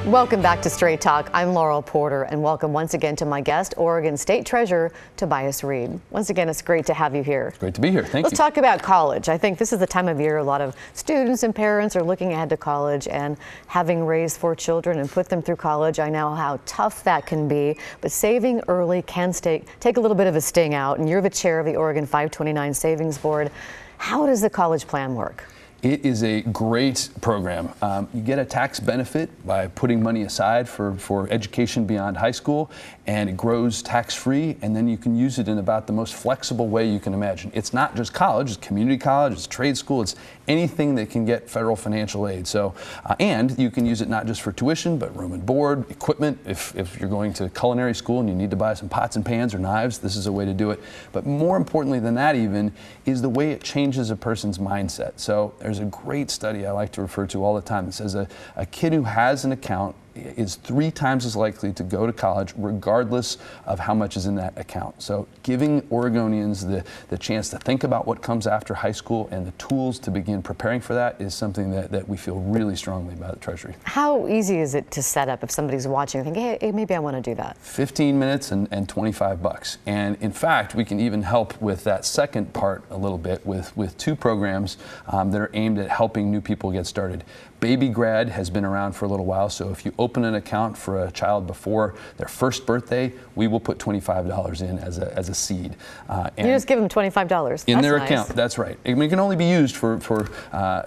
Welcome back to Straight Talk. I'm Laurel Porter, and welcome once again to my guest, Oregon State Treasurer Tobias Read. Once again, it's great to have you here. Great to be here. Thank you. Let's talk about college. I think this is the time of year a lot of students and parents are looking ahead to college, and having raised 4 children and put them through college, I know how tough that can be, but saving early can take a little bit of a sting out, and you're the chair of the Oregon 529 Savings Board. How does the college plan work? It is a great program. You get a tax benefit by putting money aside for education beyond high school, and it grows tax-free, and then you can use it in about the most flexible way you can imagine. It's not just college, it's community college, it's trade school, it's anything that can get federal financial aid. So, and you can use it not just for tuition, but room and board, equipment. If you're going to culinary school and you need to buy some pots and pans or knives, this is a way to do it. But more importantly than that even is the way it changes a person's mindset. So there's a great study I like to refer to all the time that says a kid who has an account is 3 times as likely to go to college regardless of how much is in that account. So giving Oregonians the chance to think about what comes after high school and the tools to begin preparing for that is something that we feel really strongly about at Treasury. How easy is it to set up if somebody's watching and think, hey, maybe I want to do that? 15 minutes and $25. And in fact, we can even help with that second part a little bit with 2 programs that are aimed at helping new people get started. Baby Grad has been around for a little while, so if you open an account for a child before their first birthday, we will put $25 in as a seed. And you just give them $25 in their account. That's right. I mean, it can only be used for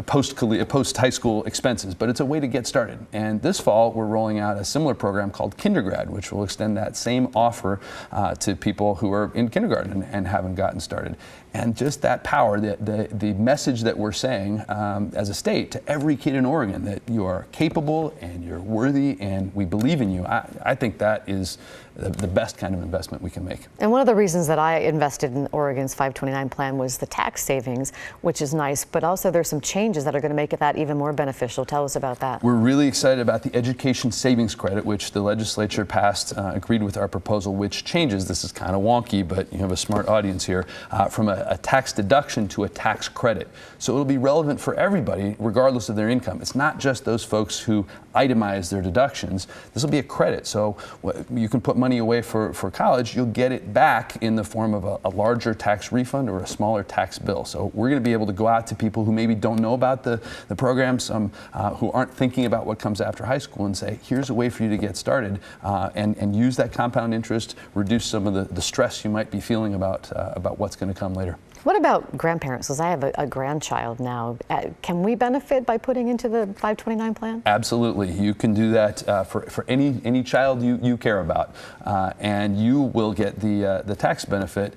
post-high school expenses, but it's a way to get started. And this fall, we're rolling out a similar program called Kindergrad, which will extend that same offer to people who are in kindergarten and haven't gotten started. And just that power, the message that we're saying as a state to every kid in Oregon that you are capable and you're worthy and we believe in you, I think that is the best kind of investment we can make. And one of the reasons that I invested in Oregon's 529 plan was the tax savings, which is nice, but also there's some changes that are going to make that even more beneficial. Tell us about that. We're really excited about the education savings credit, which the legislature passed, agreed with our proposal, which changes, this is kind of wonky, but you have a smart audience here, from a tax deduction to a tax credit. So it'll be relevant for everybody, regardless of their income. It's not just those folks who itemize their deductions. This will be a credit. So you can put money away for college, you'll get it back in the form of a larger tax refund or a smaller tax bill. So we're going to be able to go out to people who maybe don't know about the program, some who aren't thinking about what comes after high school, and say, here's a way for you to get started and use that compound interest, reduce some of the stress you might be feeling about what's going to come later. What about grandparents? Because I have a grandchild now. Can we benefit by putting into the 529 plan? Absolutely. You can do that for any child you care about, and you will get the tax benefit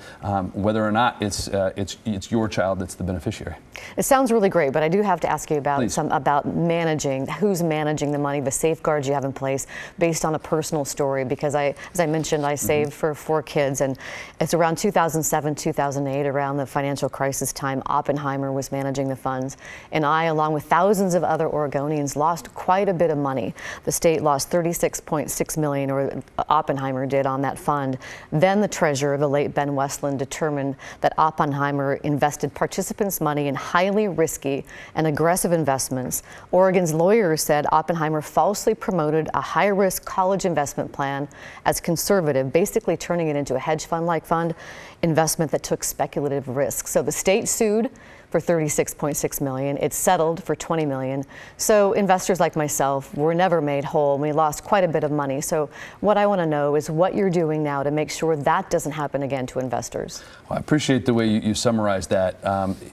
whether or not it's your child that's the beneficiary. It sounds really great, but I do have to ask you about Please. managing, who's managing the money, the safeguards you have in place based on a personal story, because as I mentioned, I saved for 4 kids, and it's around 2007, 2008, around the financial crisis time. Oppenheimer was managing the funds, and I, along with thousands of other Oregonians, lost quite a bit of money. The state lost $36.6 million, or Oppenheimer did, on that fund. Then the treasurer, the late Ben Westland, determined that Oppenheimer invested participants' money in highly risky and aggressive investments. Oregon's lawyers said Oppenheimer falsely promoted a high-risk college investment plan as conservative, basically turning it into a hedge fund-like fund investment that took speculative risks. So the state sued for $36.6 million. It settled for $20 million. So investors like myself were never made whole. We lost quite a bit of money. So what I want to know is what you're doing now to make sure that doesn't happen again to investors. Well, I appreciate the way you summarized that.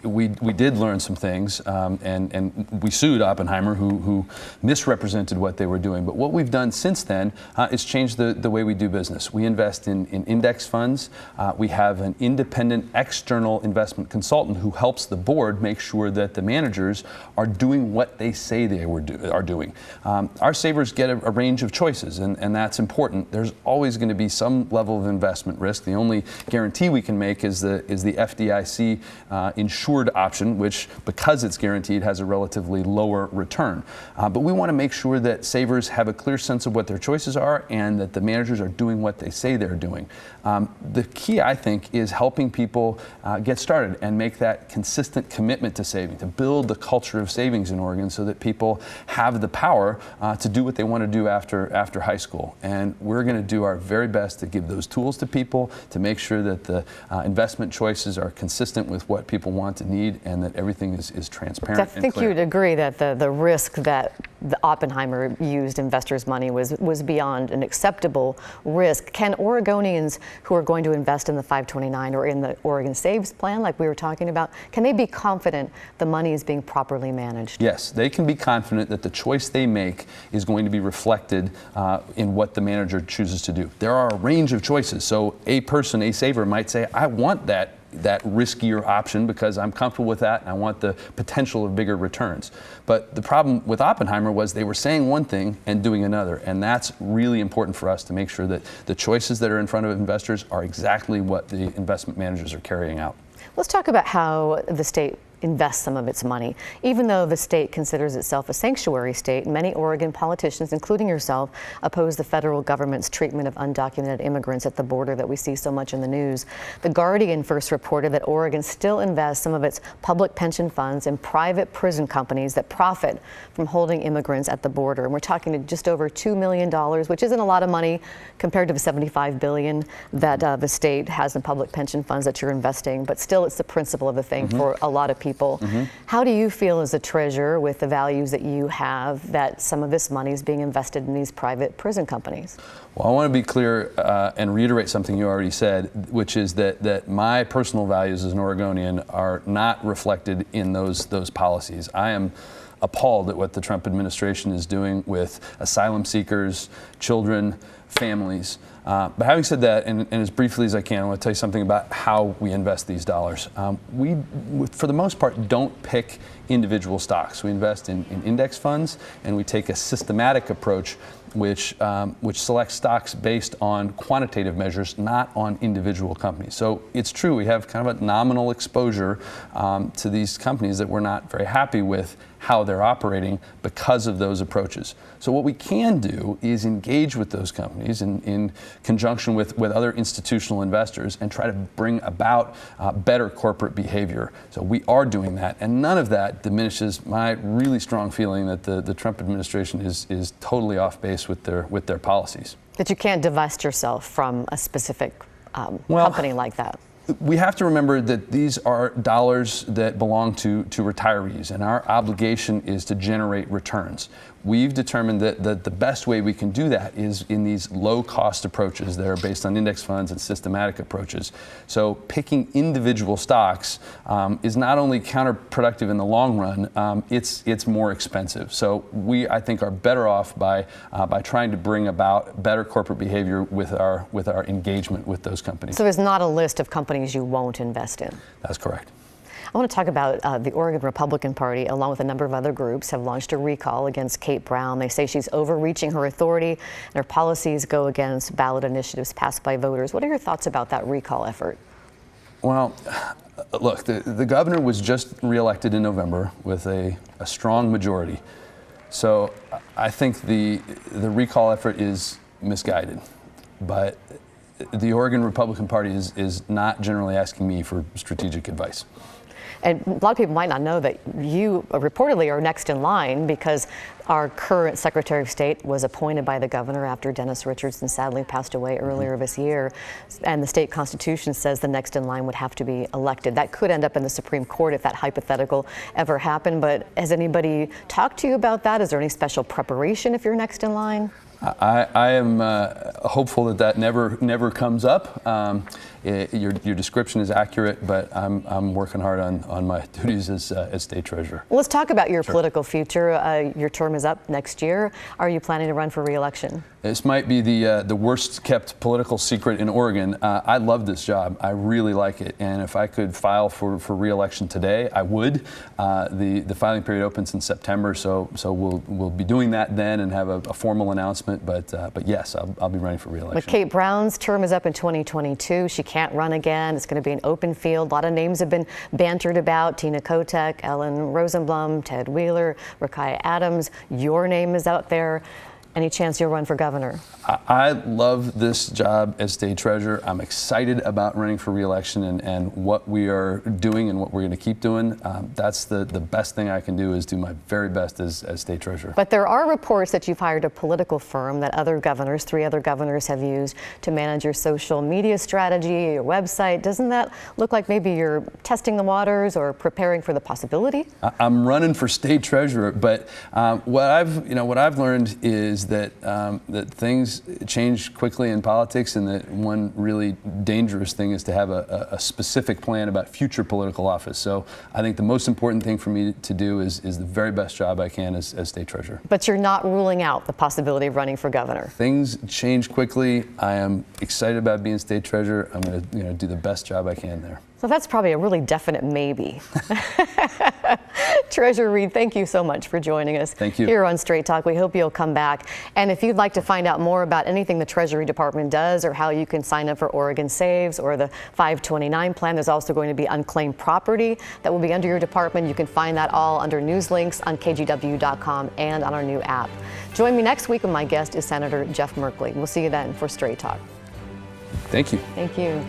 We did learn some things, and we sued Oppenheimer, who misrepresented what they were doing. But what we've done since then is change the way we do business. We invest in index funds. We have an independent external investment consultant who helps the board make sure that the managers are doing what they say they are doing. Our savers get a range of choices, and that's important. There's always going to be some level of investment risk. The only guarantee we can make is the FDIC insured option, which, because it's guaranteed, has a relatively lower return. But we want to make sure that savers have a clear sense of what their choices are and that the managers are doing what they say they're doing. The key, I think, is helping people get started and make that consistent consistent commitment to saving, to build the culture of savings in Oregon so that people have the power to do what they want to do after high school. And we're going to do our very best to give those tools to people, to make sure that the investment choices are consistent with what people want and need, and that everything is transparent and clear. I think you'd agree that the risk that the Oppenheimer used investors' money was beyond an acceptable risk. Can Oregonians who are going to invest in the 529 or in the Oregon Saves Plan, like we were talking about, can they be confident the money is being properly managed? Yes, they can be confident that the choice they make is going to be reflected in what the manager chooses to do. There are a range of choices. So a person, a saver, might say, I want that riskier option because I'm comfortable with that and I want the potential of bigger returns. But the problem with Oppenheimer was they were saying one thing and doing another, and that's really important for us to make sure that the choices that are in front of investors are exactly what the investment managers are carrying out. Let's talk about how the state invest some of its money. Even though the state considers itself a sanctuary state, many Oregon politicians, including yourself, oppose the federal government's treatment of undocumented immigrants at the border that we see so much in the news. The Guardian first reported that Oregon still invests some of its public pension funds in private prison companies that profit from holding immigrants at the border. And we're talking to just over $2 million, which isn't a lot of money compared to the $75 billion that the state has in public pension funds that you're investing. But still, it's the principle of the thing for a lot of people. How do you feel as a treasurer, with the values that you have, that some of this money is being invested in these private prison companies? Well, I want to be clear and reiterate something you already said, which is that my personal values as an Oregonian are not reflected in those policies. I am appalled at what the Trump administration is doing with asylum seekers, children, families. But having said that, and as briefly as I can, I want to tell you something about how we invest these dollars. We, for the most part, don't pick individual stocks. We invest in index funds, and we take a systematic approach which selects stocks based on quantitative measures, not on individual companies. So it's true, we have kind of a nominal exposure to these companies that we're not very happy with how they're operating because of those approaches. So what we can do is engage with those companies in conjunction with other institutional investors and try to bring about better corporate behavior. So we are doing that, and none of that diminishes my really strong feeling that the Trump administration is totally off base with their policies. That you can't divest yourself from a specific company like that. We have to remember that these are dollars that belong to retirees, and our obligation is to generate returns. We've determined that the best way we can do that is in these low-cost approaches that are based on index funds and systematic approaches. So picking individual stocks is not only counterproductive in the long run, it's more expensive. So we, I think, are better off by trying to bring about better corporate behavior with our engagement with those companies. So there's not a list of companies you won't invest in? That's correct. I want to talk about the Oregon Republican Party, along with a number of other groups, have launched a recall against Kate Brown. They say she's overreaching her authority and her policies go against ballot initiatives passed by voters. What are your thoughts about that recall effort? Well, look, the governor was just reelected in November with a strong majority. So I think the recall effort is misguided. But the Oregon Republican Party is not generally asking me for strategic advice. And a lot of people might not know that you reportedly are next in line, because our current Secretary of State was appointed by the governor after Dennis Richardson sadly passed away earlier this year. And the state constitution says the next in line would have to be elected. That could end up in the Supreme Court if that hypothetical ever happened. But has anybody talked to you about that? Is there any special preparation if you're next in line? I am hopeful that never comes up. Your description is accurate, but I'm working hard on my duties as state treasurer. Well, let's talk about your political future. Your term is up next year. Are you planning to run for re-election? This might be the worst kept political secret in Oregon. I love this job. I really like it, and if I could file for re-election today, I would. The filing period opens in September, so we'll be doing that then and have a formal announcement. But yes, I'll be running for re-election. But Kate Brown's term is up in 2022. She can't run again. It's going to be an open field. A lot of names have been bantered about: Tina Kotek, Ellen Rosenblum, Ted Wheeler, Rakaya Adams. Your name is out there. Any chance you'll run for governor? I love this job as state treasurer. I'm excited about running for re-election and what we are doing and what we're going to keep doing. That's the best thing I can do, is do my very best as state treasurer. But there are reports that you've hired a political firm that other governors, 3 other governors, have used to manage your social media strategy, your website. Doesn't that look like maybe you're testing the waters or preparing for the possibility? I'm running for state treasurer, but what I've learned is that that things change quickly in politics, and that one really dangerous thing is to have a specific plan about future political office. So I think the most important thing for me to do is the very best job I can as state treasurer. But you're not ruling out the possibility of running for governor. Things change quickly. I am excited about being state treasurer. I'm going to do the best job I can there. So that's probably a really definite maybe. Treasurer Read, thank you so much for joining us Thank you. here on Straight Talk. We hope you'll come back. And if you'd like to find out more about anything the Treasury Department does, or how you can sign up for Oregon Saves or the 529 plan, there's also going to be unclaimed property that will be under your department. You can find that all under news links on kgw.com and on our new app. Join me next week when my guest is Senator Jeff Merkley. We'll see you then for Straight Talk. Thank you. Thank you.